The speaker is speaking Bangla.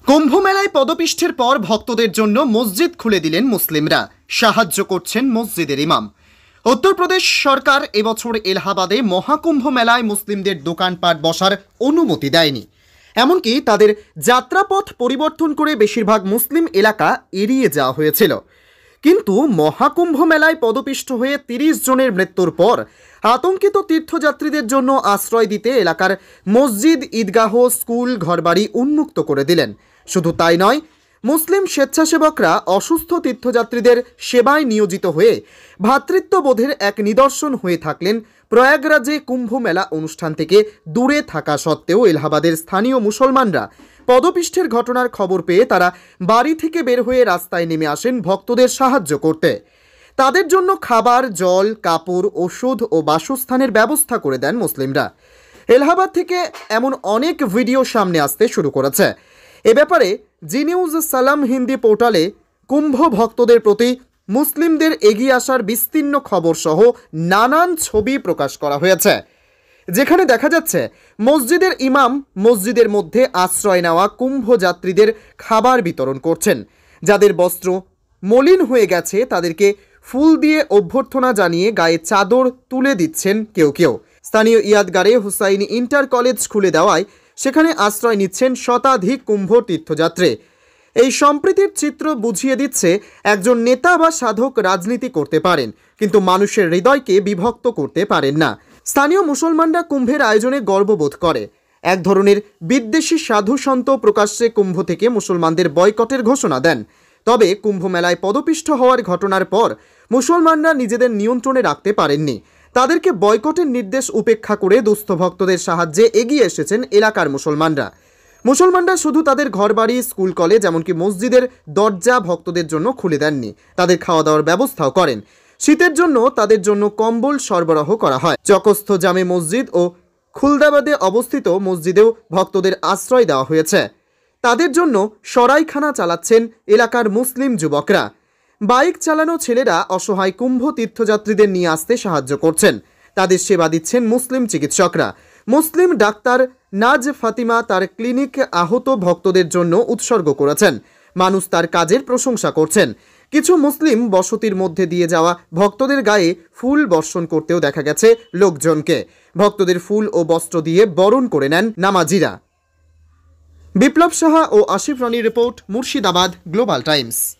কুম্ভ মেলায় পদপিষ্ঠের পর ভক্তদের জন্য মসজিদ খুলে দিলেন মুসলিমরা। সাহায্য করছেন মসজিদের ইমাম। উত্তরপ্রদেশ সরকার এবছর এলাহাবাদে মহাকুম্ভ মেলায় মুসলিমদের দোকানপাট বসার অনুমতি দেয়নি। এমনকি তাদের যাত্রাপথ পরিবর্তন করে বেশিরভাগ মুসলিম এলাকা এড়িয়ে যাওয়া হয়েছিল। কিন্তু মহাকুম্ভ মেলায় পদপিষ্ঠ হয়ে ৩০ জনের মৃত্যুর পর আতঙ্কিত তীর্থযাত্রীদের জন্য আশ্রয় দিতে এলাকার মসজিদ, ঈদগাহ, স্কুল, ঘরবাড়ি উন্মুক্ত করে দিলেন। শুধু তাই নয়, মুসলিম স্বেচ্ছাসেবকরা অসুস্থ তীর্থযাত্রীদের সেবায় নিয়োজিত হয়ে ভ্রাতৃত্ববোধের এক নিদর্শন হয়ে থাকলেন। প্রয়াগরাজে কুম্ভ মেলা অনুষ্ঠান থেকে দূরে থাকা সত্ত্বেও এলাহাবাদের স্থানীয় মুসলমানরা পদপিষ্ঠের ঘটনার খবর পেয়ে তারা বাড়ি থেকে বের হয়ে রাস্তায় নেমে আসেন ভক্তদের সাহায্য করতে। তাদের জন্য খাবার, জল, কাপড়, ওষুধ ও বাসস্থানের ব্যবস্থা করে দেন মুসলিমরা। এলাহাবাদ থেকে এমন অনেক ভিডিও সামনে আসতে শুরু করেছে। এ ব্যাপারে জি নিউজ সালাম হিন্দি পোর্টালে কুম্ভ ভক্তদের প্রতি মুসলিমদের এগিয়ে আসার বিস্তীর্ণ খবর সহ নানান ছবি প্রকাশ করা হয়েছে, যেখানে দেখা যাচ্ছে মসজিদের ইমাম মসজিদের মধ্যে আশ্রয় নেওয়া কুম্ভ যাত্রীদের খাবার বিতরণ করছেন। যাদের বস্ত্র মলিন হয়ে গেছে তাদেরকে ফুল দিয়ে অভ্যর্থনা জানিয়ে গায়ে চাদর তুলে দিচ্ছেন কেউ কেউ। স্থানীয় ইয়াদগারে হুসাইনি ইন্টার কলেজ খুলে দেওয়ায় সেখানে আশ্রয় নিচ্ছেন শতাধিক কুম্ভ তীর্থযাত্রী। এই সম্প্রীতির চিত্র বুঝিয়ে দিচ্ছে একজন নেতা বা সাধক রাজনীতি করতে পারেন, কিন্তু মানুষের হৃদয়কে বিভক্ত করতে পারেন না। স্থানীয় মুসলমানরা কুম্ভের আয়োজনে গর্ববোধ করে। এক ধরনের বিদ্বেষী সাধু সন্ত প্রকাশ্যে কুম্ভ থেকে মুসলমানদের বয়কটের ঘোষণা দেন। তবে কুম্ভ মেলায় পদপিষ্ঠ হওয়ার ঘটনার পর মুসলমানরা নিজেদের নিয়ন্ত্রণে রাখতে পারেননি। তাদেরকে বয়কটের নির্দেশ উপেক্ষা করে দুস্থ ভক্তদের সাহায্যে এগিয়ে এসেছেন এলাকার মুসলমানরা শুধু তাদের ঘরবাড়ি, স্কুল, কলেজ, এমনকি মসজিদের দরজা ভক্তদের জন্য খুলে দেননি, তাদের খাওয়া দাওয়ার ব্যবস্থাও করেন। শীতের জন্য তাদের জন্য কম্বল সরবরাহ করা হয়। চকস্থ জামে মসজিদ ও খুলদাবাদে অবস্থিত মসজিদেও ভক্তদের আশ্রয় দেওয়া হয়েছে। তাদের জন্য সরাইখানা চালাচ্ছেন এলাকার মুসলিম যুবকরা। বাইক চালানো ছেলেরা অসহায় কুম্ভ তীর্থযাত্রীদের নিয়ে আসতে সাহায্য করছেন। তাদের সেবা দিচ্ছেন মুসলিম চিকিৎসকরা। মুসলিম ডাক্তার নাজ ফাতিমা তার ক্লিনিক আহত ভক্তদের জন্য উৎসর্গ করেছেন। মানুষ তার কাজের প্রশংসা করছেন। কিছু মুসলিম বসতির মধ্যে দিয়ে যাওয়া ভক্তদের গায়ে ফুল বর্ষণ করতেও দেখা গেছে লোকজনকে। ভক্তদের ফুল ও বস্ত্র দিয়ে বরণ করে নেন নামাজিরা। বিপ্লব সাহা ও আসিফ রানীর রিপোর্ট, মুর্শিদাবাদ গ্লোবাল টাইমস।